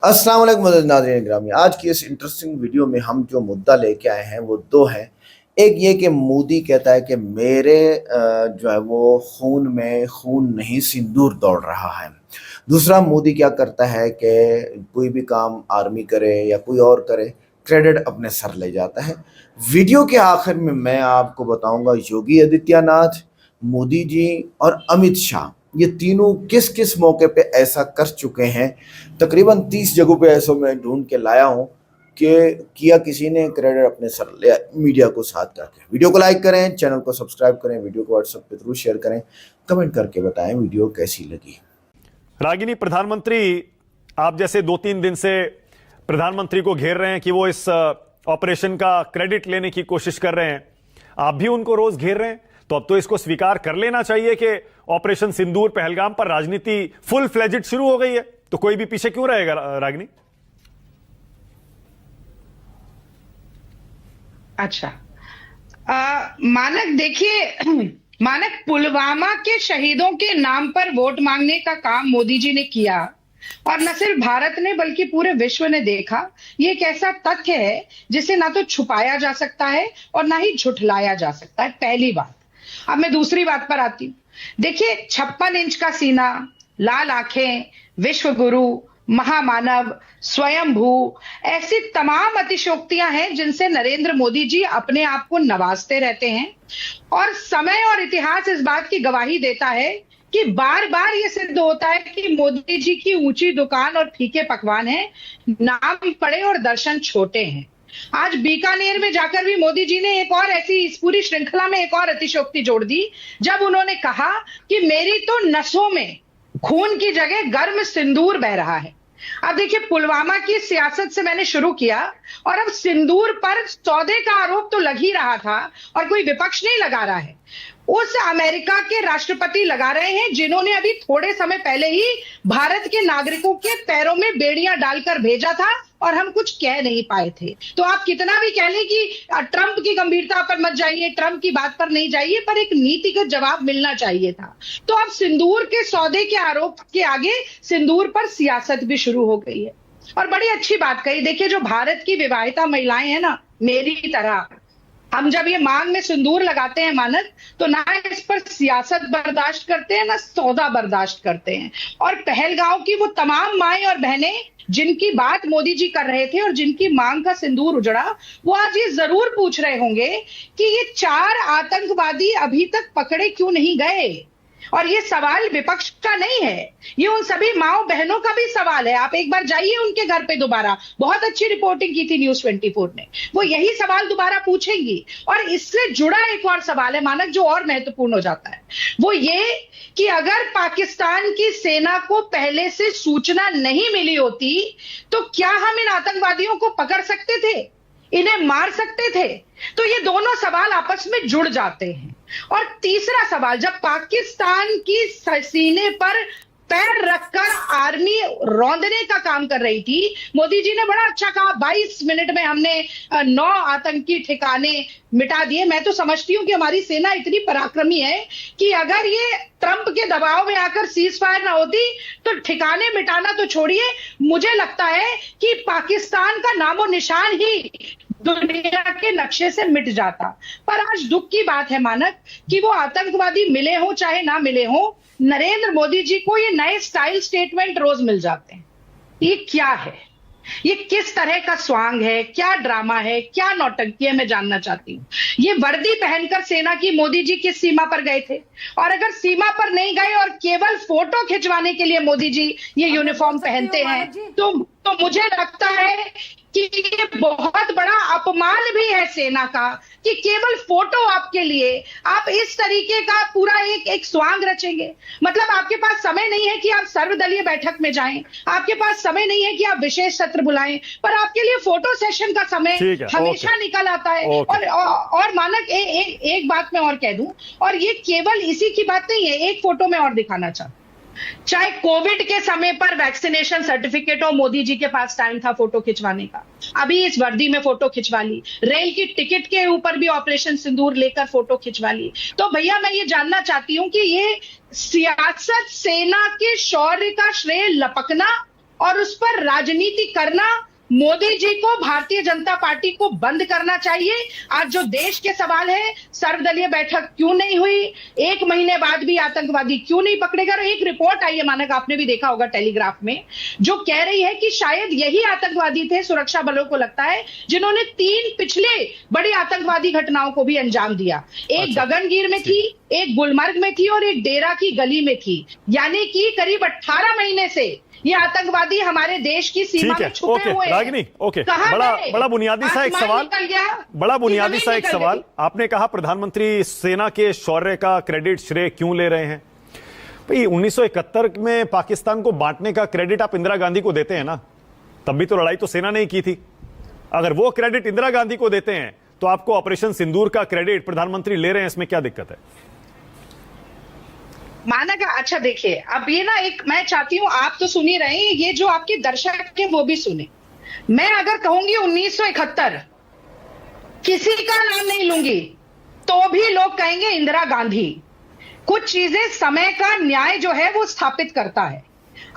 अस्सलाम वालेकुम नाज़रीन गिरामी। आज की इस इंटरेस्टिंग वीडियो में हम जो मुद्दा लेके आए हैं वो दो हैं। एक ये कि मोदी कहता है कि मेरे जो है वो खून में खून नहीं सिंदूर दौड़ रहा है। दूसरा, मोदी क्या करता है कि कोई भी काम आर्मी करे या कोई और करे, क्रेडिट अपने सर ले जाता है। वीडियो के आखिर में मैं आपको बताऊंगा योगी आदित्यनाथ, मोदी जी और अमित शाह ये तीनों किस किस मौके पे ऐसा कर चुके हैं। तकरीबन 30 जगहों पे ऐसा मैं ढूंढ के लाया हूं कि किया किसी ने, क्रेडिट अपने सर लिया मीडिया को साथ करके। वीडियो को लाइक करें, चैनल को सब्सक्राइब करें, वीडियो को व्हाट्सएप पे थ्रू शेयर करें, कमेंट करके बताएं वीडियो कैसी लगी। रागिनी, प्रधानमंत्री आप जैसे 2-3 दिन से प्रधानमंत्री को घेर रहे हैं कि वो इस ऑपरेशन का क्रेडिट लेने की कोशिश कर रहे हैं। आप भी उनको रोज घेर रहे हैं, तो अब तो इसको स्वीकार कर लेना चाहिए कि ऑपरेशन सिंदूर पहलगाम पर राजनीति फुल फ्लेजेड शुरू हो गई है। तो कोई भी पीछे क्यों रहेगा रागिनी? अच्छा। मानक देखिए, मानक पुलवामा के शहीदों के नाम पर वोट मांगने का काम मोदी जी ने किया, और न सिर्फ भारत ने बल्कि पूरे विश्व ने देखा। ये एक ऐसा तथ्य है जिसे ना तो छुपाया जा सकता है और ना ही झुठलाया जा सकता है। पहली बात। अब मैं दूसरी बात पर आती हूँ। देखिए, 56 इंच का सीना, लाल आंखें, विश्व गुरु, महामानव, स्वयंभू, ऐसी तमाम अतिशयोक्तियां हैं जिनसे नरेंद्र मोदी जी अपने आप को नवाजते रहते हैं। और समय और इतिहास इस बात की गवाही देता है कि बार बार यह सिद्ध होता है कि मोदी जी की ऊंची दुकान और फीके पकवान है, नाम बड़े और दर्शन छोटे हैं। आज बीकानेर में जाकर भी मोदी जी ने एक और ऐसी, इस पूरी श्रृंखला में एक और अतिशयोक्ति जोड़ दी, जब उन्होंने कहा कि मेरी तो नसों में खून की जगह गर्म सिंदूर बह रहा है। अब देखिए, पुलवामा की सियासत से मैंने शुरू किया, और अब सिंदूर पर सौदे का आरोप तो लग ही रहा था, और कोई विपक्ष नहीं लगा रहा है, उस अमेरिका के राष्ट्रपति लगा रहे हैं जिन्होंने अभी थोड़े समय पहले ही भारत के नागरिकों के पैरों में बेड़ियां डालकर भेजा था, और हम कुछ कह नहीं पाए थे। तो आप कितना भी कह लें कि ट्रंप की गंभीरता पर मत जाइए, ट्रंप की बात पर नहीं जाइए, पर एक नीतिगत जवाब मिलना चाहिए था। तो अब सिंदूर के सौदे के आरोप के आगे सिंदूर पर सियासत भी शुरू हो गई है। और बड़ी अच्छी बात कही। देखिए, जो भारत की विवाहिता महिलाएं हैं ना, मेरी तरह, हम जब ये मांग में सिंदूर लगाते हैं मानक, तो ना इस पर सियासत बर्दाश्त करते हैं ना सौदा बर्दाश्त करते हैं। और पहलगांव की वो तमाम माएं और बहनें जिनकी बात मोदी जी कर रहे थे और जिनकी मांग का सिंदूर उजड़ा, वो आज ये जरूर पूछ रहे होंगे कि ये 4 आतंकवादी अभी तक पकड़े क्यों नहीं गए। और ये सवाल विपक्ष का नहीं है, ये उन सभी माओ बहनों का भी सवाल है। आप एक बार जाइए उनके घर पे दोबारा, बहुत अच्छी रिपोर्टिंग की थी न्यूज़ 24 ने, वो यही सवाल दोबारा पूछेंगी। और इससे जुड़ा एक और सवाल है मानक, जो और महत्वपूर्ण हो जाता है, वो ये कि अगर पाकिस्तान की सेना को पहले से सूचना नहीं मिली होती, तो क्या हम इन आतंकवादियों को पकड़ सकते थे, इन्हें मार सकते थे? तो ये दोनों सवाल आपस में जुड़ जाते हैं। और तीसरा सवाल, जब पाकिस्तान की सीने पर पैर रखकर आर्मी रौंदने का काम कर रही थी, मोदी जी ने बड़ा अच्छा कहा, 22 मिनट में हमने 9 आतंकी ठिकाने मिटा दिए। मैं तो समझती हूं कि हमारी सेना इतनी पराक्रमी है कि अगर ये ट्रंप के दबाव में आकर सीज फायर ना होती, तो ठिकाने मिटाना तो छोड़िए, मुझे लगता है कि पाकिस्तान का नामो निशान ही दुनिया के नक्शे से मिट जाता। पर आज दुख की बात है मानक कि वो आतंकवादी मिले हो चाहे ना मिले हो, नरेंद्र मोदी जी को ये नए स्टाइल स्टेटमेंट रोज मिल जाते हैं। ये क्या है? ये किस तरह का स्वांग है? क्या ड्रामा है? क्या नौटंकी है? मैं जानना चाहती हूँ। ये वर्दी पहनकर सेना की मोदी जी किस सीमा पर गए थे? और अगर सीमा पर नहीं गए और केवल फोटो खिंचवाने के लिए मोदी जी ये यूनिफॉर्म पहनते हैं, तो मुझे लगता है कि ये बहुत बड़ा अपमान भी है सेना का, कि केवल फोटो आपके लिए आप इस तरीके का पूरा एक स्वांग रचेंगे। मतलब आपके पास समय नहीं है कि आप सर्वदलीय बैठक में जाएं, आपके पास समय नहीं है कि आप विशेष सत्र बुलाएं, पर आपके लिए फोटो सेशन का समय हमेशा निकल आता है। और मानक एक बात मैं और कह दूं, और ये केवल इसी की बात नहीं है, एक फोटो में और दिखाना चाहता हूं। चाहे कोविड के समय पर वैक्सीनेशन सर्टिफिकेट हो, मोदी जी के पास टाइम था फोटो खिंचवाने का, अभी इस वर्दी में फोटो खिंचवा ली। रेल की टिकट के ऊपर भी ऑपरेशन सिंदूर लेकर फोटो खिंचवा ली। तो भैया, मैं ये जानना चाहती हूं कि ये सियासत, सेना के शौर्य का श्रेय लपकना और उस पर राजनीति करना मोदी जी को, भारतीय जनता पार्टी को बंद करना चाहिए। आज जो देश के सवाल है, सर्वदलीय बैठक क्यों नहीं हुई, 1 महीने बाद भी आतंकवादी क्यों नहीं पकड़े गए। एक रिपोर्ट आई है मानक, आपने भी देखा होगा टेलीग्राफ में, जो कह रही है कि शायद यही आतंकवादी थे, सुरक्षा बलों को लगता है, जिन्होंने 3 पिछले बड़ी आतंकवादी घटनाओं को भी अंजाम दिया। एक गगनगीर में थी, एक गुलमर्ग में थी और एक डेरा की गली में थी। यानी कि करीब 18 महीने से ये आतंकवादी हमारे देश की सीमा में छुपे हुए हैं। रागिनी, ओके, बड़ा बुनियादी सा एक सवाल, बड़ा बुनियादी सा एक सवाल। आपने कहा प्रधानमंत्री सेना के शौर्य का क्रेडिट, श्रेय क्यों ले रहे हैं? भाई 1971 में पाकिस्तान को बांटने का क्रेडिट आप इंदिरा गांधी को देते हैं ना, तब भी तो लड़ाई तो सेना ने ही की थी। अगर वो क्रेडिट इंदिरा गांधी को देते हैं तो आपको ऑपरेशन सिंदूर का क्रेडिट प्रधानमंत्री ले रहे हैं, इसमें क्या दिक्कत है? मानक, अच्छा देखिए, अब ये ना एक, मैं चाहती हूं आप तो सुन ही रहे हैं, ये जो आपके दर्शक हैं वो भी सुने। मैं अगर कहूंगी 1971, किसी का नाम नहीं लूंगी, तो भी लोग कहेंगे इंदिरा गांधी। कुछ चीजें समय का न्याय जो है वो स्थापित करता है।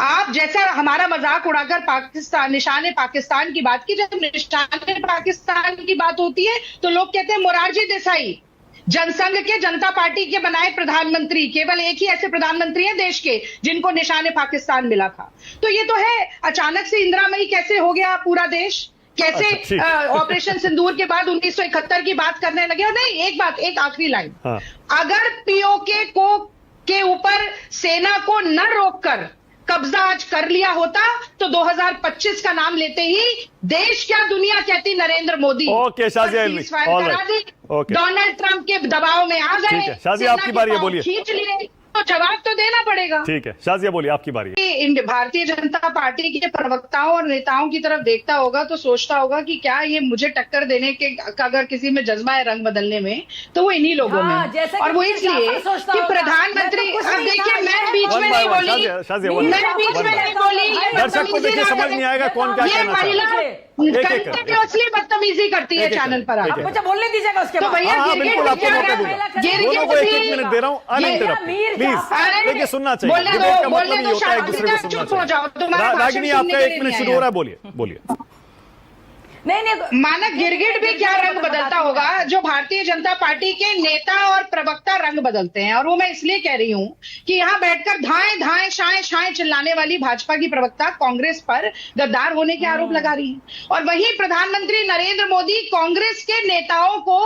आप जैसा हमारा मजाक उड़ाकर पाकिस्तान, निशाने पाकिस्तान की बात की, जब निशाने पाकिस्तान की बात होती है तो लोग कहते हैं मोरारजी देसाई, जनसंघ के, जनता पार्टी के बनाए प्रधानमंत्री, केवल एक ही ऐसे प्रधानमंत्री हैं देश के जिनको निशाने पाकिस्तान मिला था। तो ये तो है, अचानक से इंदिरामयी कैसे हो गया पूरा देश, कैसे ऑपरेशन सिंदूर के बाद 1971 की बात करने लगे। और नहीं, एक बात, एक आखिरी लाइन, अगर पीओके के ऊपर सेना को न रोककर कब्जा आज कर लिया होता तो 2025 का नाम लेते ही देश क्या दुनिया कहती नरेंद्र मोदी। ओके शाजिया इल्मी, डोनाल्ड ट्रंप के दबाव में आ गए। शाजिया आपकी बारी है, बोलिए। खींच लिए तो जवाब तो देना पड़ेगा। ठीक है शाजिया, बोलिए, आपकी बारी है। भारतीय जनता पार्टी के प्रवक्ताओं और नेताओं की तरफ देखता होगा तो सोचता होगा कि क्या ये मुझे टक्कर देने के अगर किसी में जज्बा है रंग बदलने में तो वो इन्हीं लोगों में, और वो इसलिए कि प्रधांतमंत्री, अब देखिए मैं बीच में नहीं बोली, मैं बीच में नहीं बोली, दर्शक को देखिए समझ नहीं आएगा कौन क्या कहना चाहता है। कंटिन्यूअसली बदतमीजी करती है चैनल पर। आप मुझे बोलने दीजिएगा उसके बाद। तो भैया बिल्कुल आपको मौका दूंगा, दोनों को 1-1 मिनट दे रहा हूं, अनइंटरप्ट प्लीज। देखिए सुनना चाहिए, डिबेट का मतलब ये होता है एक दूसरे को सुनना चाहिए। रागिनी आपका 1 मिनट शुरू हो रहा है, बोलिए बोलिए। नहीं, मानक गिरगिट भी क्या रंग बदलता होगा जो भारतीय जनता पार्टी के नेता और प्रवक्ता रंग बदलते हैं। और वो मैं इसलिए कह रही हूं कि यहां बैठकर धाएं धाएं शाएं शाएं चिल्लाने वाली भाजपा की प्रवक्ता कांग्रेस पर गद्दार होने के आरोप लगा रही है, और वहीं प्रधानमंत्री नरेंद्र मोदी कांग्रेस के नेताओं को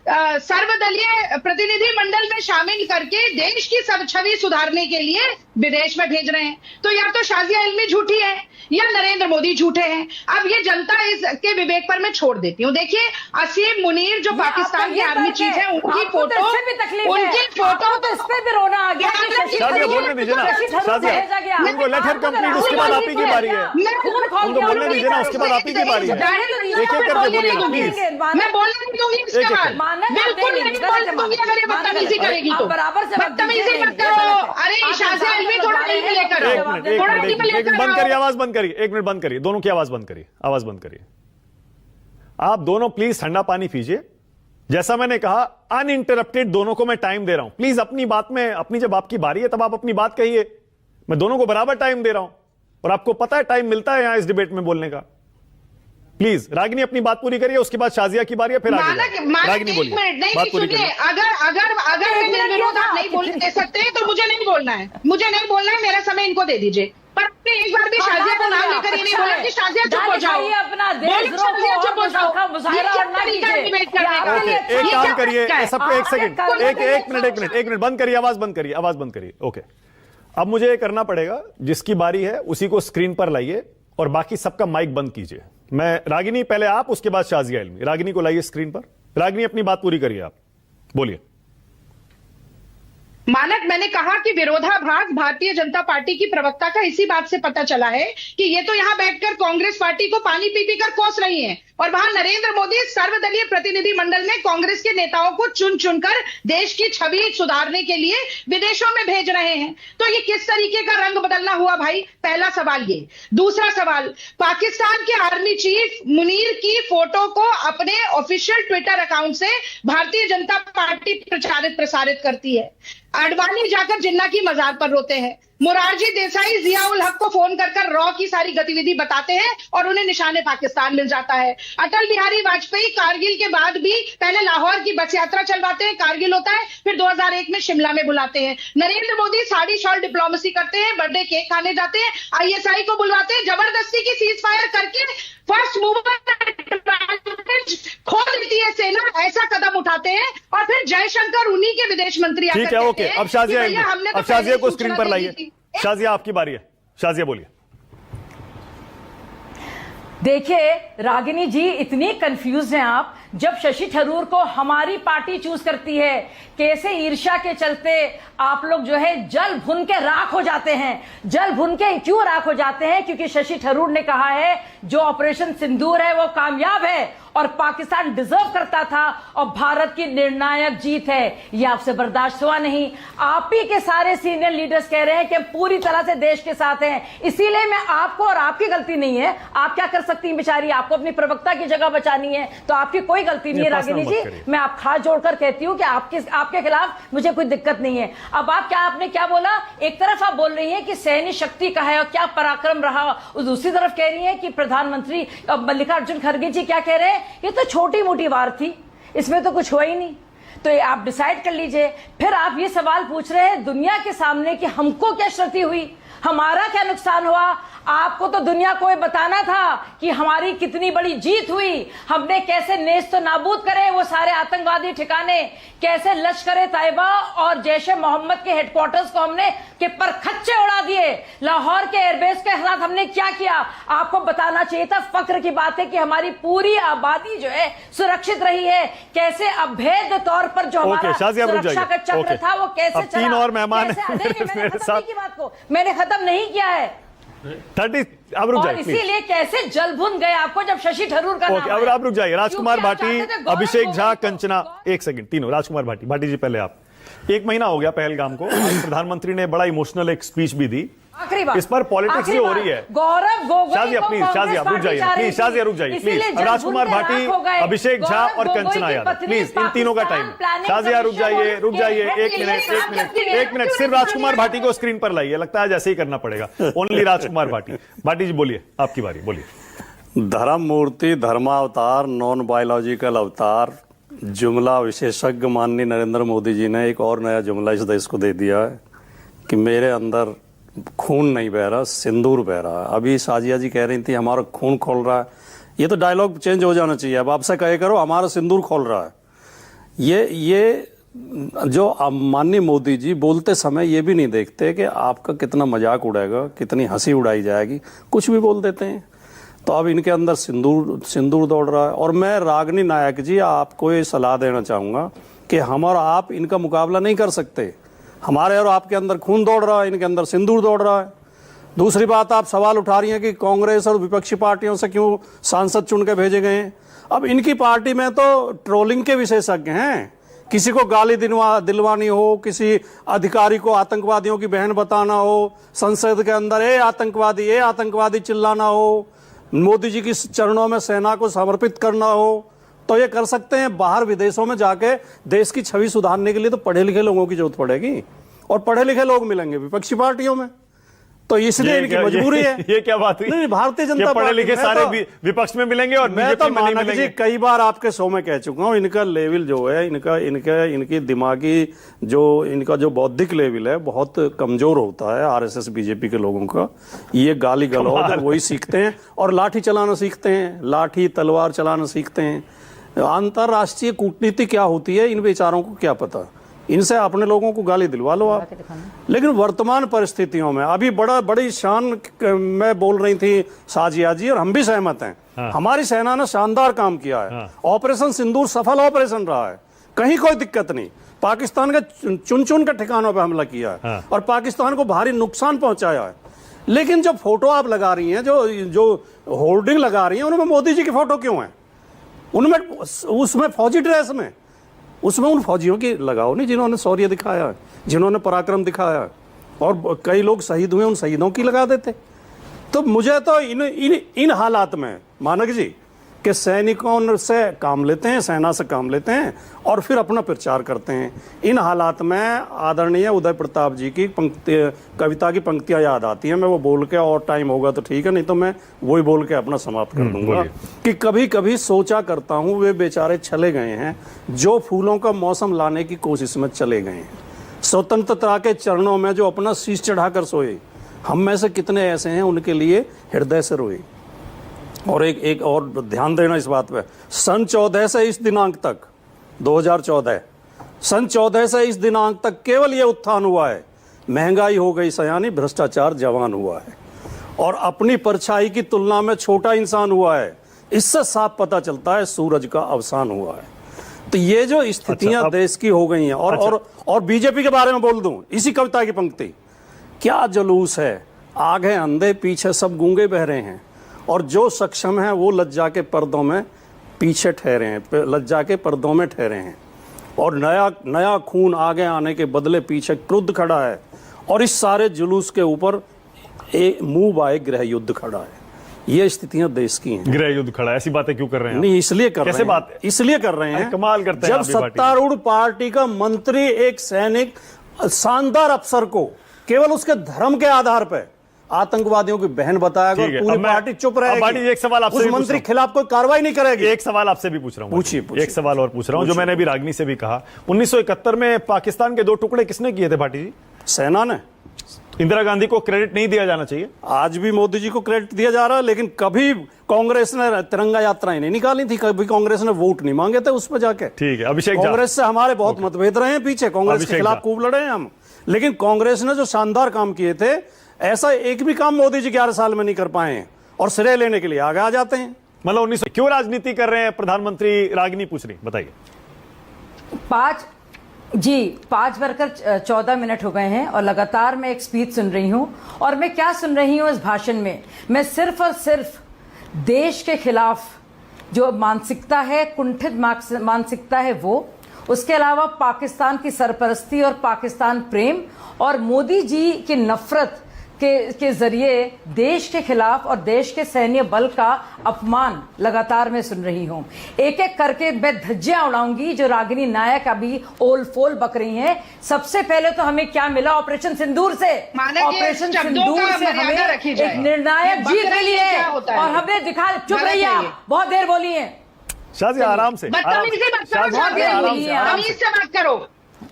सर्वदलीय प्रतिनिधि मंडल में शामिल करके देश की छवि सुधारने के लिए विदेश में भेज रहे हैं। तो या तो शाजिया इल्मी झूठी है या नरेंद्र मोदी झूठे हैं। अब ये जनता इसके विवेक पर मैं छोड़ देती हूँ। देखिए असीम मुनीर जो पाकिस्तान की आर्मी चीफ है, उनकी फोटो तो इस पे भी रोना आ गया। शाजिया बोलने दीजिए ना, शाजिया उनको लेट हर कंप्लीट, उसके बाद आप ही की बारी है, उनको बोलने दीजिए ना, उसके बाद आप ही की बारी है। एक एक करके बोलिए ना प्लीज। मैं बोलने नहीं दूंगी इसके बाद, बिल्कुल नहीं बोलने दूंगी अगर ये बदतमीजी करेगी तो। बदतमीजी मत करो। अरे शाजिया इल्मी थोड़ा दिल में लेकर आओ, थोड़ा दिल में लेकर बंद करिए, आवाज बंद करिए, 1 मिनट बंद करिए, दोनों की आवाज बंद करिए, आवाज बंद करिए। आप दोनों प्लीज ठंडा पानी पीजिए। जैसा मैंने कहा अनइंटरप्टेड दोनों को मैं टाइम दे रहा हूं। प्लीज अपनी बात में, अपनी जब आपकी बारी है तब आप अपनी बात कहिए। मैं दोनों को बराबर टाइम दे रहा हूं और आपको पता है टाइम मिलता है यहां इस डिबेट में बोलने का। प्लीज रागिनी अपनी बात पूरी करिए, उसके बाद शाजिया की बारी है, फिर रागिनी बोलिए, बात पूरी करिए। अगर निर्विरोध आप नहीं बोलने दे सकते तो मुझे नहीं बोलना है, मुझे नहीं बोलना है, मेरा समय इनको दे दीजिए। पर आपने एक बार भी शाजिया को नाम लेकर ये नहीं बोला कि शाजिया चुप हो जाओ, अपना देश चुप हो जाओ। एक काम करिए सबको, 1 सेकंड, एक मिनट बंद करिए, आवाज बंद करिए, आवाज बंद करिए। ओके, अब मुझे ये करना पड़ेगा, जिसकी बारी है उसी को स्क्रीन पर लाइए और बाकी सबका माइक बंद कीजिए। मैं रागिनी पहले आप, उसके बाद शाजिया इल्मी। रागिनी को लाइए स्क्रीन पर। रागिनी अपनी बात पूरी करिए, आप बोलिए। मानक, मैंने कहा कि विरोधाभास भारतीय जनता पार्टी की प्रवक्ता का इसी बात से पता चला है कि ये तो यहां बैठकर कांग्रेस पार्टी को पानी पी पी कर कोस रही हैं, और वहां नरेंद्र मोदी सर्वदलीय प्रतिनिधि मंडल में कांग्रेस के नेताओं को चुन चुनकर देश की छवि सुधारने के लिए विदेशों में भेज रहे हैं। तो ये किस तरीके का रंग बदलना हुआ भाई? पहला सवाल ये। दूसरा सवाल, पाकिस्तान के आर्मी चीफ मुनीर की फोटो को अपने ऑफिशियल ट्विटर अकाउंट से भारतीय जनता पार्टी प्रसारित करती है। अडवाणी जाकर जिन्ना की मजार पर रोते हैं, मुरारजी देसाई जिया उल हक को फोन कर रॉ की सारी गतिविधि बताते हैं और उन्हें निशाने पाकिस्तान मिल जाता है। अटल बिहारी वाजपेयी कारगिल के बाद भी पहले लाहौर की बस यात्रा चलवाते हैं, कारगिल होता है, फिर 2001 में शिमला में बुलाते हैं। नरेंद्र मोदी साड़ी शॉल डिप्लोमेसी करते हैं, बर्थडे केक खाने जाते हैं, ISI को बुलवाते हैं, जबरदस्ती की सीज फायर करके फर्स्ट मूवर खो देती है सेना, ऐसा कदम उठाते हैं और फिर जयशंकर उन्हीं के विदेश मंत्री आकर ठीक है, ओके। अब शाजिया को स्क्रीन पर लाइए। शाजिया आपकी बारी है, शाजिया बोलिए। देखिए रागिनी जी, इतनी कंफ्यूज हैं आप। जब शशि थरूर को हमारी पार्टी चूज करती है, कैसे ईर्ष्या के चलते आप लोग जो है जल भुन के राख हो जाते हैं। जल भुन के क्यों राख हो जाते हैं? क्योंकि शशि थरूर ने कहा है जो ऑपरेशन सिंदूर है वो कामयाब है और पाकिस्तान डिजर्व करता था और भारत की निर्णायक जीत है। ये आपसे बर्दाश्त हुआ नहीं। आप ही के सारे सीनियर लीडर्स कह रहे हैं कि पूरी तरह से देश के साथ हैं, इसीलिए मैं आपको, और आपकी गलती नहीं है, आप क्या कर सकती हैं बेचारी, आपको अपनी प्रवक्ता की जगह बचानी है, तो आपकी कोई गलती नहीं है रागिनी जी। मैं आप हाथ जोड़कर कहती हूं कि आपके खिलाफ मुझे कोई दिक्कत नहीं है। अब आपने क्या बोला? एक तरफ आप बोल रही हैं कि सैन्य शक्ति का है और क्या पराक्रम रहा, दूसरी तरफ कह रही हैं कि प्रधानमंत्री मल्लिकार्जुन खड़गे जी क्या कह रहे हैं, ये तो छोटी मोटी वार थी, इसमें तो कुछ हुआ ही नहीं। तो ये आप डिसाइड कर लीजिए। फिर आप ये सवाल पूछ रहे हैं दुनिया के सामने कि हमको क्या क्षति हुई, हमारा क्या नुकसान हुआ। आपको तो दुनिया को ये बताना था कि हमारी कितनी बड़ी जीत हुई, हमने कैसे नेस्त नाबूद करे वो सारे आतंकवादी ठिकाने, कैसे लश्कर तैयबा और जैश-ए मोहम्मद के हेडक्वार्टर्स को हमने के पर खच्चे उड़ा दिए, लाहौर के एयरबेस के साथ हमने क्या किया। आपको बताना चाहिए था। फक्र की बात है कि हमारी पूरी आबादी जो है सुरक्षित रही है, कैसे अभेद तौर पर जो हमारा सुरक्षा का चक्र था वो कैसे चला। 3 और मेहमान मैंने खत्म नहीं किया है 30। अब रुक जाइए, इसीलिए कैसे जल भुन गए आपको जब शशि थरूर का नाम अब आप रुक जाइए। राजकुमार भाटी, अभिषेक झा, कंचना, एक सेकंड, तीनों। राजकुमार भाटी जी पहले आप। 1 महीना हो गया पहलगाम को, प्रधानमंत्री ने बड़ा इमोशनल एक स्पीच भी दी। आखिरी बात, इस पर पॉलिटिक्स जो हो रही है। गौरव गोगोई, शाजिया प्लीज, शाजिया रुक जाइए प्लीज, शाजिया रुक जाइए प्लीज। राजकुमार भाटी, अभिषेक झा और कंचना यादव, प्लीज इन तीनों का टाइम है। शाजिया रुक जाइए, रुक जाइए, एक मिनट। सिर्फ राजकुमार भाटी को स्क्रीन पर लाइए, लगता है जैसे ही करना पड़ेगा। ओनली राजकुमार भाटी। भाटी जी बोलिए, आपकी बारी, बोलिए। धर्म मूर्ति, धर्मावतार, नॉन बायोलॉजिकल अवतार, जुमला विशेषज्ञ माननीय नरेंद्र मोदी जी ने एक और नया जुमला इस देश को दे दिया है कि मेरे अंदर खून नहीं बह रहा, सिंदूर बह रहा है। अभी शाजिया जी कह रही थी हमारा खून खोल रहा है, ये तो डायलॉग चेंज हो जाना चाहिए। अब आपसे कहे करो हमारा सिंदूर खोल रहा है। ये जो माननीय मोदी जी बोलते समय ये भी नहीं देखते कि आपका कितना मजाक उड़ेगा, कितनी हंसी उड़ाई जाएगी, कुछ भी बोल देते हैं। तो अब इनके अंदर सिंदूर दौड़ रहा है। और मैं रागिनी नायक जी आपको ये सलाह देना चाहूँगा कि हम और आप इनका मुकाबला नहीं कर सकते। हमारे और आपके अंदर खून दौड़ रहा है, इनके अंदर सिंदूर दौड़ रहा है। दूसरी बात, आप सवाल उठा रही हैं कि कांग्रेस और विपक्षी पार्टियों से क्यों सांसद चुन के भेजे गए हैं। अब इनकी पार्टी में तो ट्रोलिंग के विशेषज्ञ हैं, किसी को गाली दिलवानी हो, किसी अधिकारी को आतंकवादियों की बहन बताना हो, संसद के अंदर ए आतंकवादी चिल्लाना हो, मोदी जी की चरणों में सेना को समर्पित करना हो, तो ये कर सकते हैं। बाहर विदेशों में जाके देश की छवि सुधारने के लिए तो पढ़े लिखे लोगों की जरूरत पड़ेगी, और पढ़े लिखे लोग मिलेंगे विपक्षी पार्टियों में, तो इसलिए इनकी मजबूरी है। ये क्या बात हुई? नहीं, भारतीय जनता पढ़े लिखे सारे विपक्ष में मिलेंगे और मैं तो मानक जी कई बार आपके शो में कह चुका हूँ, इनका लेवल जो है, इनकी दिमागी इनका जो बौद्धिक लेवल है बहुत कमजोर होता है। आरएसएस बीजेपी के लोगों का ये गाली गलौज वही सीखते हैं और लाठी चलाना सीखते हैं, लाठी तलवार चलाना सीखते हैं। अंतरराष्ट्रीय कूटनीति क्या होती है इन बेचारों को क्या पता, इनसे अपने लोगों को गाली दिलवा लो आप। लेकिन वर्तमान परिस्थितियों में अभी बड़ी शान में बोल रही थी शाजिया जी, और हम भी सहमत हैं। हाँ। हमारी सेना ने शानदार काम किया है। हाँ। ऑपरेशन सिंदूर सफल ऑपरेशन रहा है, कहीं कोई दिक्कत नहीं। पाकिस्तान के चुन के ठिकानों पर हमला किया है। हाँ। और पाकिस्तान को भारी नुकसान पहुंचाया है। लेकिन जो फोटो आप लगा रही हैं, जो होर्डिंग लगा रही हैं, उनमें मोदी जी की फोटो क्यों है? उनमें उसमें फौजी ड्रेस में, उसमें उन फौजियों की लगाओ नहीं जिन्होंने शौर्य दिखाया है, जिन्होंने पराक्रम दिखाया है, और कई लोग शहीद हुए, उन शहीदों की लगा देते। तो मुझे तो इन हालात में मानक जी कि सैनिकों से काम लेते हैं, सेना से काम लेते हैं और फिर अपना प्रचार करते हैं। इन हालात में आदरणीय उदय प्रताप जी की कविता की पंक्तियां याद आती हैं। मैं वो बोल के, और टाइम होगा तो ठीक है, नहीं तो मैं वही बोल के अपना समाप्त कर दूंगा कि कभी कभी सोचा करता हूं वे बेचारे चले गए हैं जो फूलों का मौसम लाने की कोशिश में चले गए हैं, स्वतंत्रता के चरणों में जो अपना शीश चढ़ाकर सोए। हम में से कितने ऐसे हैं उनके लिए हृदय से रोए। और एक और ध्यान देना इस बात पे, सन 14 से इस दिनांक तक, 2014 सन 14 से इस दिनांक तक केवल ये उत्थान हुआ है, महंगाई हो गई सयानी, भ्रष्टाचार जवान हुआ है और अपनी परछाई की तुलना में छोटा इंसान हुआ है। इससे साफ पता चलता है सूरज का अवसान हुआ है। तो ये जो स्थितियां देश की हो गई हैं और बीजेपी के बारे में बोल दूं, इसी कविता की पंक्ति, क्या जुलूस है, आगे अंधे पीछे सब गूंगे बह रहे हैं और जो सक्षम है वो लज्जा के पर्दों में पीछे ठहरे हैं, लज्जा के पर्दों में ठहरे हैं और नया खून आगे आने के बदले पीछे क्रुद्ध खड़ा है और इस सारे जुलूस के ऊपर एक मुंह बाए गृह युद्ध खड़ा है। ये स्थितियां देश की हैं। गृह युद्ध खड़ा है, ऐसी बातें क्यों कर रहे हैं? नहीं, इसलिए कर रहे हैं। बात है? इसलिए कर रहे हैं, कमाल करते हैं जब सत्तारूढ़ पार्टी का मंत्री एक सैनिक शानदार अफसर को केवल उसके धर्म के आधार पर आतंकवादियों की बहन बताएगा, पूरी पार्टी चुप रहेगी। एक सवाल आपसे, उस मंत्री खिलाफ कोई कार्रवाई नहीं करेगी। एक सवाल आपसे भी पूछ रहा हूं, पूछिए। एक सवाल और पूछ रहा हूं जो मैंने अभी रागिनी से भी कहा। 1971 में पाकिस्तान के 2 टुकड़े किसने किए थे भाटी जी? सेना ने। इंदिरा गांधी को क्रेडिट नहीं दिया जाना चाहिए? आज भी मोदी जी को क्रेडिट दिया जा रहा है, लेकिन कभी कांग्रेस ने तिरंगा यात्राएं नहीं निकाली थी, कभी कांग्रेस ने वोट नहीं मांगे थे उस पर जाके। ठीक है, अभिषेक कांग्रेस से हमारे बहुत मतभेद रहे हैं पीछे, कांग्रेस के खिलाफ खूब लड़े हैं हम, लेकिन कांग्रेस ने जो शानदार काम किए थे, ऐसा एक भी काम मोदी जी 11 साल में नहीं कर पाए हैं और श्रेय लेने के लिए आगे आ जाते हैं। मतलब 1900 क्यों राजनीति कर रहे हैं प्रधानमंत्री? रागिनी पूछ रही, बताइए। 5:14 हो गए हैं और लगातार मैं एक स्पीच सुन रही हूं और मैं क्या सुन रही हूं इस भाषण में? मैं सिर्फ और सिर्फ देश के खिलाफ जो मानसिकता है, कुंठित मानसिकता है वो, उसके अलावा पाकिस्तान की सरपरस्ती और पाकिस्तान प्रेम और मोदी जी की नफरत के जरिए देश के खिलाफ और देश के सैन्य बल का अपमान लगातार मैं सुन रही हूं। एक एक करके मैं धज्जियां उड़ाऊंगी जो रागिनी नायक अभी ओल फोल बक रही हैं। सबसे पहले तो हमें क्या मिला ऑपरेशन सिंदूर से? ऑपरेशन सिंदूर से हमें एक निर्णायक जीत मिली है और हमें दिखा, चुप रही आप, बहुत देर बोली है। शाजी आराम से,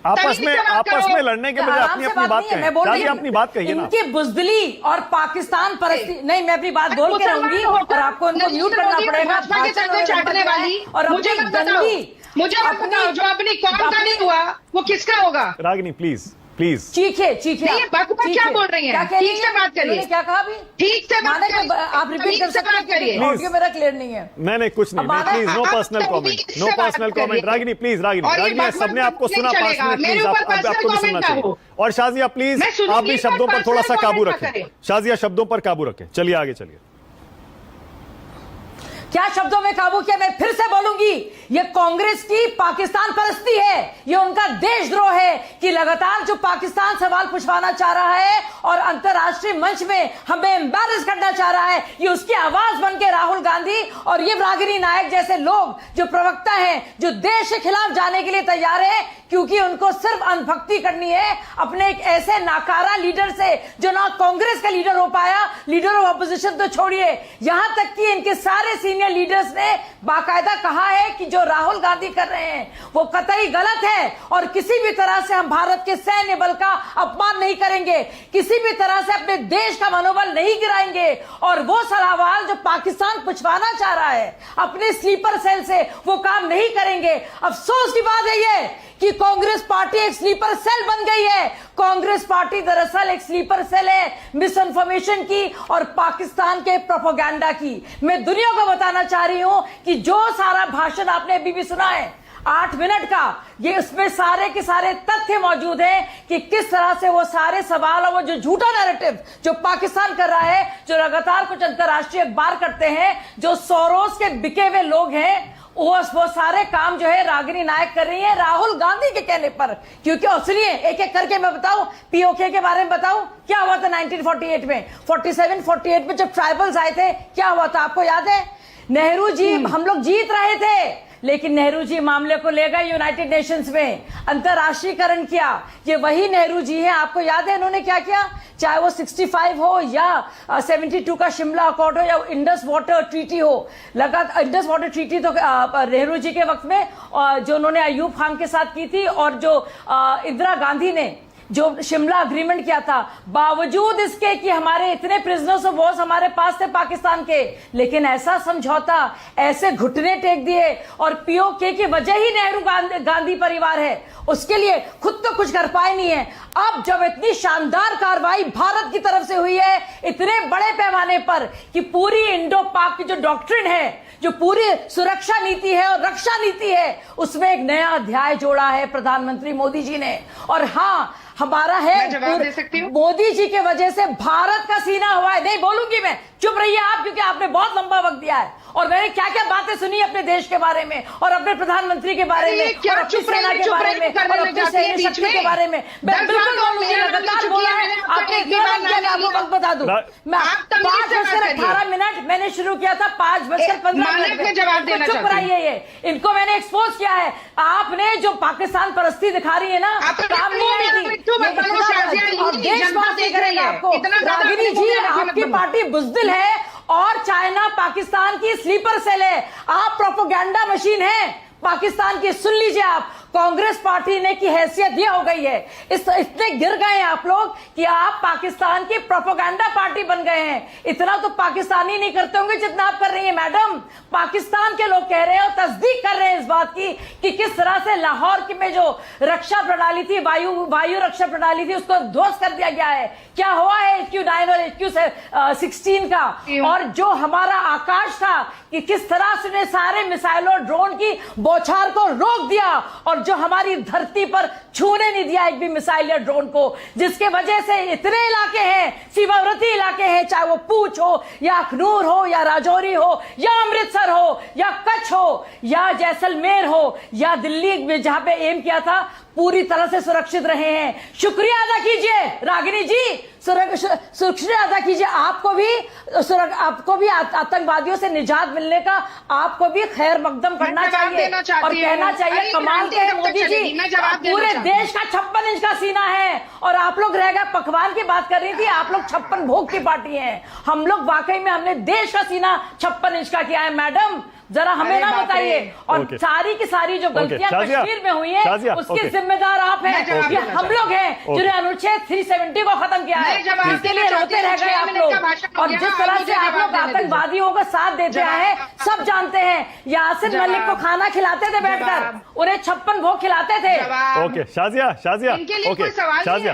आपस में लड़ने के बजाय अपनी बात कहें। शाजी अपनी बात कहिए ना। इनकी बुजदिली और पाकिस्तान परस्ती, नहीं मैं अपनी बात बोल के रहूंगी और आपको उनको म्यूट करना पड़ेगा। और अपनी गंदी, मुझे बताओ जो अपनी कौम का नहीं हुआ वो किसका होगा? रागिनी प्लीज प्लीज चीखे नहीं, बकवास क्या बोल रही हैं? ठीक से बात करिए। क्या कहा अभी? ठीक से बात करिए। आप रिपीट कर सकते हैं? ऑडियो मेरा क्लियर नहीं है। नहीं कुछ नहीं, please no personal comment, no personal comment. Ragini please, Ragini सबने आपको सुना, 5 मिनट प्लीज आपको भी सुनना चाहिए। और शाजिया प्लीज आप भी शब्दों पर थोड़ा सा काबू रखें। शाजिया शब्दों पर काबू रखें। चलिए आगे चलिए। क्या शब्दों में काबू किया? मैं फिर से बोलूंगी, ये कांग्रेस की पाकिस्तान परस्ती है, ये उनका देशद्रोह है कि लगातार जो पाकिस्तान सवाल पूछवाना चाह रहा है और अंतर्राष्ट्रीय मंच में हमें एम्बैरेस करना चाह रहा है, ये उसकी आवाज बन के राहुल गांधी और ये रागिनी नायक जैसे लोग जो प्रवक्ता हैं, जो देश के खिलाफ जाने के लिए तैयार है क्योंकि उनको सिर्फ अंधभक्ति करनी है अपने एक ऐसे नाकारा लीडर से जो ना कांग्रेस का लीडर हो पाया, लीडर ऑफ अपोजिशन तो छोड़िए, यहां तक कि इनके सारे सीनियर लीडर्स ने बाकायदा कहा है कि जो राहुल गांधी कर रहे हैं वो कतई गलत है और किसी भी तरह से हम भारत के सैन्य बल का अपमान नहीं करेंगे, किसी भी तरह से अपने देश का मनोबल नहीं गिराएंगे और वो सवाल जो पाकिस्तान पूछवाना चाह रहा है अपने स्लीपर सेल से वो काम नहीं करेंगे। अफसोस की बात है ये कि कांग्रेस पार्टी एक स्लीपर सेल बन गई है। कांग्रेस पार्टी दरअसल एक स्लीपर सेल है मिस इन्फॉर्मेशन की और पाकिस्तान के प्रोपेगेंडा की। मैं दुनिया को बताना चाह रही हूं कि जो सारा भाषण आपने अभी भी सुना है 8 मिनट का, ये उसमें सारे के सारे तथ्य मौजूद हैं कि किस तरह से वो सारे सवाल और वो जो झूठा नैरेटिव जो पाकिस्तान कर रहा है, जो लगातार कुछ अंतर्राष्ट्रीय अखबार करते हैं, जो सोरोस के बिके हुए लोग हैं, वो सारे काम जो है रागिनी नायक कर रही है राहुल गांधी के कहने पर। क्योंकि सुनिए एक एक करके मैं बताऊं, पीओके के बारे में बताऊं क्या हुआ था 1948 में, 47-48 में जब ट्राइबल्स आए थे क्या हुआ था आपको याद है? नेहरू जी, हम लोग जीत रहे थे, लेकिन नेहरू जी मामले को ले गए यूनाइटेड नेशंस में, अंतरराष्ट्रीयकरण किया। ये वही नेहरू जी हैं। आपको याद है इन्होंने क्या किया? चाहे वो 65 हो या 72 का शिमला अकॉर्ड हो या इंडस वाटर ट्रीटी हो, लगातार इंडस वाटर ट्रीटी तो नेहरू जी के वक्त में जो उन्होंने अयूब खान के साथ की थी, और जो इंदिरा गांधी ने जो शिमला अग्रीमेंट किया था, बावजूद इसके कि हमारे इतने प्रिजनर्स ऑफ वॉर हमारे पास थे पाकिस्तान के, लेकिन ऐसा समझौता, ऐसे घुटने टेक दिए, और पीओके की वजह ही नेहरू गांधी परिवार है, उसके लिए खुद तो कुछ कर पाए नहीं है। अब जब इतनी शानदार कार्रवाई भारत की तरफ से हुई है इतने बड़े पैमाने पर कि पूरी इंडो पाक की जो डॉक्ट्रिन है, जो पूरी सुरक्षा नीति है और रक्षा नीति है, उसमें एक नया अध्याय जोड़ा है प्रधानमंत्री मोदी जी ने। और हाँ, हमारा है, मैं जवाब दे सकती हूँ? मोदी जी के वजह से भारत का सीना हुआ है। नहीं बोलूंगी मैं, चुप रहिए आप, क्योंकि आपने बहुत लंबा वक्त दिया है, और मैंने क्या क्या बातें सुनी अपने देश के बारे में और अपने प्रधानमंत्री के बारे में क्या और अपनी चुप सेना के बारे में और अपनी सैन्य शक्ति के बारे में मैं बिल्कुल बोलूंगी। लगातार बोला है आपने, आपको वक्त बता दूं, मैं 5:18 मैंने शुरू किया था, 5:15 में चुप रहिए। ये इनको मैंने एक्सपोज किया है। आपने जो पाकिस्तान परस्ती दिखा रही है ना, काम नहीं आएगी, और देशवासी करेंगे आपको। रागिनी जी, आपकी पार्टी बुजदिल है और चाइना पाकिस्तान की स्लीपर सेल है, आप प्रोपेगेंडा मशीन है पाकिस्तान की। सुन लीजिए, आप कांग्रेस पार्टी ने की हैसियत ये हो गई है, इतने गिर गए हैं आप लोग कि आप पाकिस्तान की प्रोपेगेंडा पार्टी बन गए हैं। इतना तो पाकिस्तानी नहीं करते होंगे जितना आप कर रही हैं मैडम। पाकिस्तान के लोग कह रहे हैं और तस्दीक कर रहे हैं इस बात की कि किस तरह से लाहौर में जो रक्षा प्रणाली थी, वायु रक्षा प्रणाली थी, उसको ध्वस्त कर दिया गया है। क्या हुआ है HQ-9 और HQ-16 का, और जो हमारा आकाश था कि किस तरह से सारे मिसाइलों ड्रोन की बौछार को रोक दिया, और जो हमारी धरती पर छूने नहीं दिया एक भी मिसाइल या ड्रोन को, जिसके वजह से इतने इलाके हैं, सीमावर्ती इलाके हैं, चाहे वो पूंछ हो या अखनूर हो या राजौरी हो या अमृतसर हो या कच्छ हो या जैसलमेर हो या दिल्ली में जहां पे एम किया था, पूरी तरह से सुरक्षित रहे हैं। शुक्रिया अदा कीजिए रागिनी जी, शुक्रिया अदा कीजिए। आपको भी आतंकवादियों से निजात मिलने का आपको भी खैर मकदम करना चाहिए और कहना चाहिए कमाल के मोदी जी, पूरे देश का 56 इंच का सीना है, और आप लोग रह गए पकवान की बात कर रही थी, आप लोग 56 भोग की पार्टी हैं। हम लोग वाकई में हमने देश का सीना 56 इंच का किया है मैडम, जरा हमें ना बताइए। और सारी की सारी जो गलतियां कश्मीर में हुई है उसके जिम्मेदार आप हैं, ये हम लोग हैं जिन्हें अनुच्छेद 370 को खत्म किया है, इसके लिए रोते रह गए आप लोग। और जिस तरह से आप लोग आतंकवादियों का साथ देते आए सब जानते हैं। यासिर मलिक को खाना खिलाते थे बैठकर, उन्हें 56 भोग खिलाते थे। Okay Shazia, okay Shazia,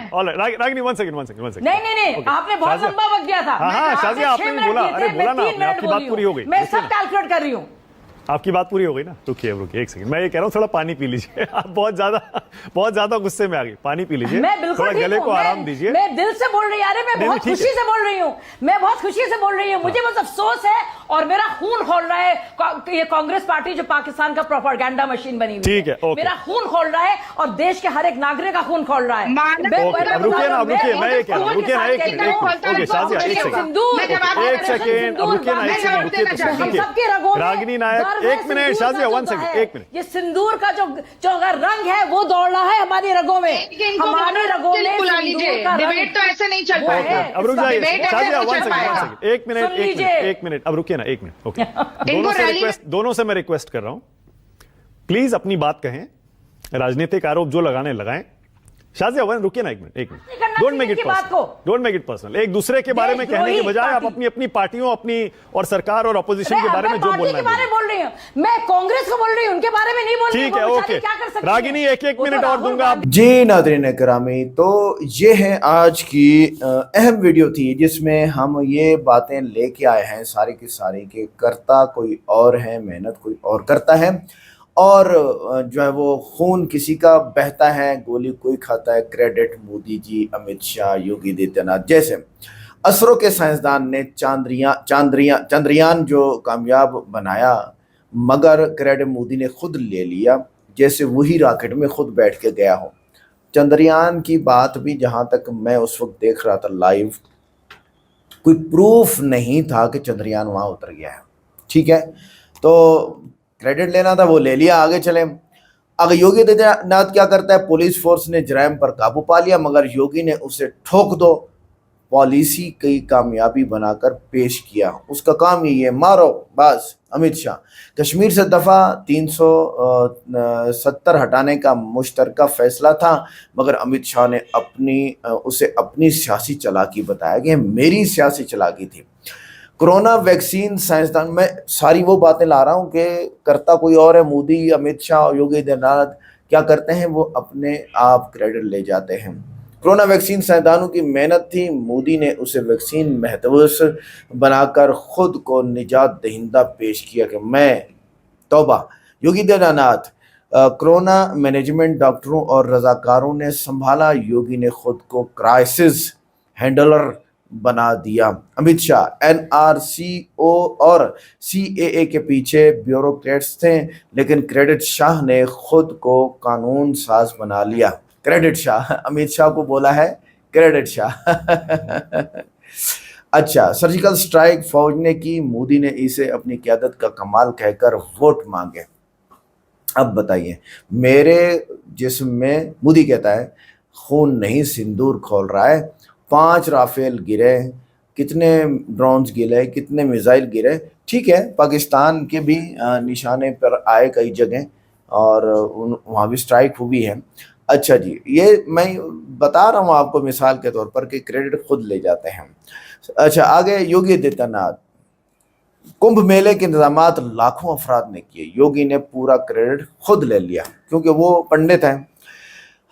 Ragini 1 second. नहीं, आपने बहुत लंबा वक्त दिया था। हाँ शाजिया, आपने बोला, अरे बोला ना, आपकी बात पूरी हो गई। मैं सब कैलकुलेट कर रही हूँ। आपकी बात पूरी हो गई ना, रुकिए 1 सेकंड, मैं ये कह रहा हूँ थोड़ा पानी पी लीजिए। आप बहुत ज्यादा गुस्से में आ गई, पानी पी लीजिए, मैं बिल्कुल थोड़ा गले को आराम दीजिए। मैं दिल से बोल रही हूँ, मैं बहुत खुशी से बोल रही हूँ, मैं बहुत खुशी से बोल रही हूँ। मुझे बस अफसोस है और मेरा खून खोल रहा है ये कांग्रेस पार्टी जो पाकिस्तान का प्रोपेगेंडा मशीन बनी हुई है। ठीक है, मेरा खून खोल रहा है और देश के हर एक नागरिक का खून खोल रहा है। रुकिए ना, मैं ये कह रहा हूँ, रुकिए ना, एक मिनट, शाजिया, एक सेकंड, रागिनी नायक, 1 मिनट, शाजिया 1 सेकंड, 1 मिनट। ये सिंदूर का जो अगर रंग है वो दौड़ रहा है हमारी रगों में, हमारी रगों में बुला लीजिए, डिबेट तो ऐसे नहीं चल पाएगा। अब रुक जाइए शाजिया, 1 सेकंड, 1 मिनट, अब रुकिए ना 1 मिनट। ओके, दोनों से मैं रिक्वेस्ट कर रहा हूं, प्लीज अपनी बात कहें, राजनीतिक आरोप जो लगाने लगाएं। शाजिया रुकिए ना 1 minute, don't make it personal. एक दूसरे के बारे में कहने के बजाय आप अपनी पार्टियों, अपनी और सरकार और ऑपोजिशन के बारे में जो बोलना है बोल रही हूँ, मैं कांग्रेस को बोल रही हूँ, उनके बारे में नहीं बोल रही। ठीक है, ओके रागिनी, 1 मिनट और दूंगा आप। जी नाज़रीन करामी, तो ये है आज की अहम वीडियो थी जिसमें हम ये बातें लेके आए हैं सारी की सारी के करता कोई और है, मेहनत कोई और करता है, और जो है वो खून किसी का बहता है, गोली कोई खाता है। क्रेडिट मोदी जी, अमित शाह, योगी आदित्यनाथ जैसे असरों के साइंसदान ने चंद्रयान जो कामयाब बनाया, मगर क्रेडिट मोदी ने खुद ले लिया, जैसे वही रॉकेट में खुद बैठ के गया हो। चंद्रयान की बात भी जहां तक मैं उस वक्त देख रहा था लाइव, कोई प्रूफ नहीं था कि चंद्रयान वहां उतर गया है। ठीक है, तो क्रेडिट लेना था वो ले लिया, आगे चले। अगर योगी आदित्यनाथ क्या करता है, पुलिस फोर्स ने जराइम पर काबू पा लिया, मगर योगी ने उसे ठोक दो पॉलिसी की कामयाबी बनाकर पेश किया। उसका काम ही है, मारो बस। अमित शाह, कश्मीर से दफा 370 हटाने का मुश्तरका फैसला था, मगर अमित शाह ने उसे अपनी सियासी चालाकी बताया कि मेरी सियासी चालाकी थी। कोरोना वैक्सीन साइंसदान, मैं सारी वो बातें ला रहा हूँ कि करता कोई और है। मोदी, अमित शाह और योगी आदित्यनाथ क्या करते हैं, वो अपने आप क्रेडिट ले जाते हैं। कोरोना वैक्सीन साइंसदानों की मेहनत थी, मोदी ने उसे वैक्सीन महफूज बनाकर खुद को निजात दहिंदा पेश किया कि मैं तौबा। योगी आदित्यनाथ, कोरोना मैनेजमेंट डॉक्टरों और रजाकारों ने संभाला, योगी ने खुद को क्राइसिस हैंडलर बना दिया। अमित शाह, एनआरसीओ और सीएए के पीछे ब्यूरोक्रेट्स थे, लेकिन क्रेडिट शाह ने खुद को कानून साज बना लिया। क्रेडिट शाह, अमित शाह को बोला है क्रेडिट शाह। अच्छा, सर्जिकल स्ट्राइक फौज ने की, मोदी ने इसे अपनी क़यादत का कमाल कहकर वोट मांगे। अब बताइए, मेरे जिस्म में, मोदी कहता है, खून नहीं सिंदूर खोल रहा है। 5 राफेल गिरे, कितने ड्रोन्स गिरे, कितने मिसाइल गिरे। ठीक है, पाकिस्तान के भी निशाने पर आए कई जगह, और वहाँ भी स्ट्राइक हुई है। अच्छा जी, ये मैं बता रहा हूँ आपको मिसाल के तौर पर कि क्रेडिट खुद ले जाते हैं। अच्छा, आगे योगी आदित्यनाथ, कुंभ मेले के इंतजामात लाखों अफराद ने किए, योगी ने पूरा क्रेडिट खुद ले लिया क्योंकि वो पंडित हैं।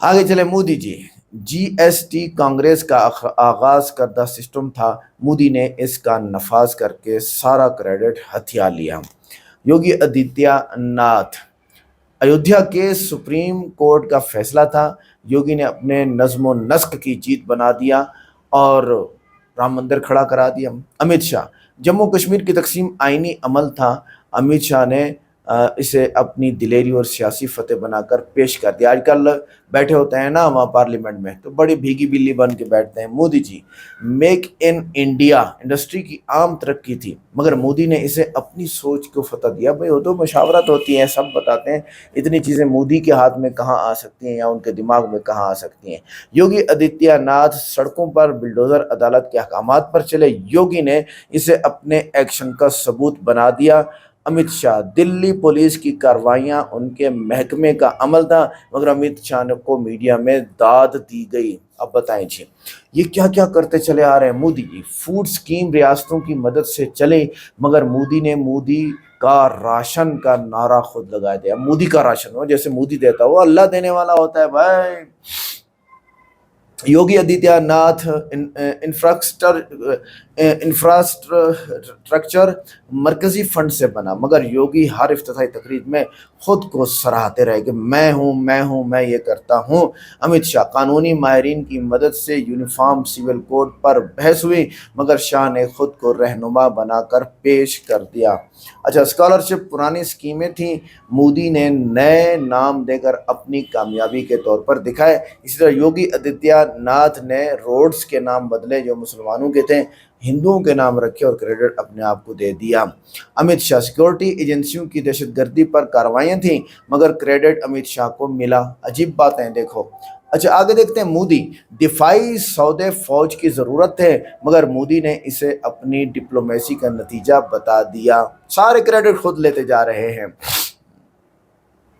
आगे चले, मोदी जी, जीएसटी कांग्रेस का आगाज करदा सिस्टम था, मोदी ने इसका नफाज करके सारा क्रेडिट हथिया लिया। योगी आदित्यनाथ, अयोध्या के सुप्रीम कोर्ट का फैसला था, योगी ने अपने नज्म व नस्क की जीत बना दिया और राम मंदिर खड़ा करा दिया। अमित शाह, जम्मू कश्मीर की तकसीम आईनी अमल था, अमित शाह ने इसे अपनी दिलेरी और सियासी फतेह बनाकर पेश कर दिया। आजकल बैठे होते हैं ना वहाँ पार्लियामेंट में, तो बड़ी भीगी बिल्ली बन के बैठते हैं। Modi ji, make in India industry की आम तरक्की थी, मगर मोदी ने इसे अपनी सोच को फतह दिया। भाई वो तो मशावरत होती है, सब बताते हैं, इतनी चीज़ें मोदी के हाथ में कहाँ आ सकती हैं या उनके दिमाग में कहाँ आ सकती हैं। योगी आदित्यनाथ, सड़कों पर बिल्डोजर अदालत के अहकामात पर चले, योगी ने इसे अपने एक्शन का सबूत बना दिया। अमित शाह, दिल्ली पुलिस की कार्रवाइयां उनके महकमे का अमल था, मगर अमित शाह को मीडिया में दाद दी गई। अब बताएं जी, ये क्या क्या करते चले आ रहे हैं मोदी जी। फूड स्कीम रियासतों की मदद से चले, मगर मोदी ने मोदी का राशन का नारा खुद लगा दिया। मोदी का राशन हो, जैसे मोदी देता हो अल्लाह देने वाला होता है भाई। योगी आदित्यनाथ, इंफ्रास्ट्रक्चर मरकजी फंड से बना, मगर योगी हर इफ्तिताही तकरीर में खुद को सराहते रहे कि मैं हूँ, मैं ये करता हूँ। अमित शाह, कानूनी माहिरीन की मदद से यूनिफॉर्म सिविल कोड पर बहस हुई, मगर शाह ने खुद को रहनुमा बनाकर पेश कर दिया। अच्छा, स्कॉलरशिप पुरानी स्कीमें थी, मोदी ने नए नाम देकर अपनी कामयाबी के तौर पर दिखाए। इसी तरह योगी आदित्यनाथ ने रोड्स के नाम बदले जो मुसलमानों के थे, हिंदुओं के नाम रखे और क्रेडिट अपने आप को दे दिया। अमित शाह, सिक्योरिटी एजेंसियों की दहशतगर्दी पर कार्रवाइयां थी, मगर क्रेडिट अमित शाह को मिला। अजीब बातें देखो। अच्छा, आगे देखते हैं, मोदी, दिफाई सौदे फौज की जरूरत है, मगर मोदी ने इसे अपनी डिप्लोमेसी का नतीजा बता दिया। सारे क्रेडिट खुद लेते जा रहे हैं।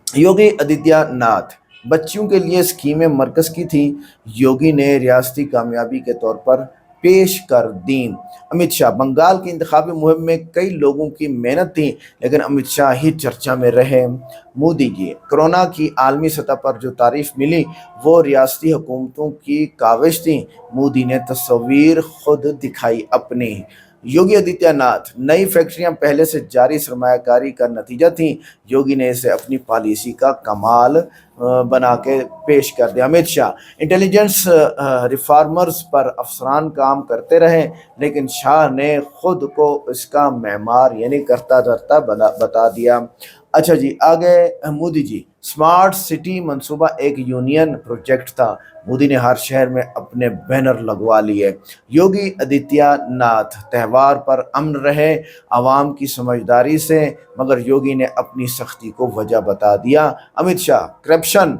योगी आदित्यनाथ, बच्चियों के लिए स्कीमें मरकज की थी, योगी ने रियासती कामयाबी के तौर पर पेश कर दी। अमित शाह, बंगाल की इंतखाबी मुहिम में कई लोगों की मेहनत थी, लेकिन अमित शाह ही चर्चा में रहे। मोदी जी, कोरोना की आलमी सतह पर जो तारीफ मिली वो रियासती हुकूमतों की काविश थी, मोदी ने तस्वीर खुद दिखाई अपनी। योगी आदित्यनाथ, नई फैक्ट्रियां पहले से जारी सरमायाकारी का नतीजा थी, योगी ने इसे अपनी पॉलिसी का कमाल बना के पेश कर दिया। अमित शाह, इंटेलिजेंस रिफॉर्मर्स पर अफसरान काम करते रहे, लेकिन शाह ने खुद को इसका मेमार यानी करता धरता बता दिया। अच्छा जी, आगे मोदी जी, स्मार्ट सिटी मंसूबा एक यूनियन प्रोजेक्ट था। मोदी ने हर शहर में अपने बैनर लगवा लिए। योगी आदित्यनाथ त्यौहार पर अमन रहे आवाम की समझदारी से, मगर योगी ने अपनी सख्ती को वजह बता दिया। अमित शाह करप्शन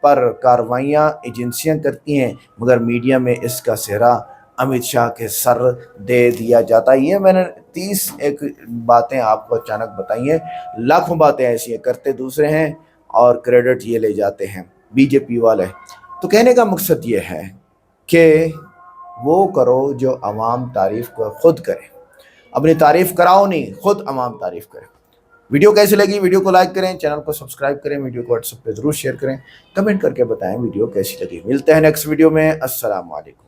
पर कार्रवाइयां एजेंसियां करती हैं, मगर मीडिया में इसका सेहरा अमित शाह के सर दे दिया जाता है। ये मैंने 30 एक बातें आपको अचानक बताई हैं। लाखों बातें ऐसी हैं, करते दूसरे हैं और क्रेडिट ये ले जाते हैं बीजेपी वाले। तो कहने का मकसद ये है कि वो करो जो अवाम तारीफ को खुद करे, अपनी तारीफ कराओ नहीं, खुद अवाम तारीफ करे। वीडियो कैसी लगी? वीडियो को लाइक करें, चैनल को सब्सक्राइब करें, वीडियो को व्हाट्सएप पे जरूर शेयर करें, कमेंट करके बताएं वीडियो कैसी लगी। मिलते हैं नेक्स्ट वीडियो में। अस्सलाम वालेकुम।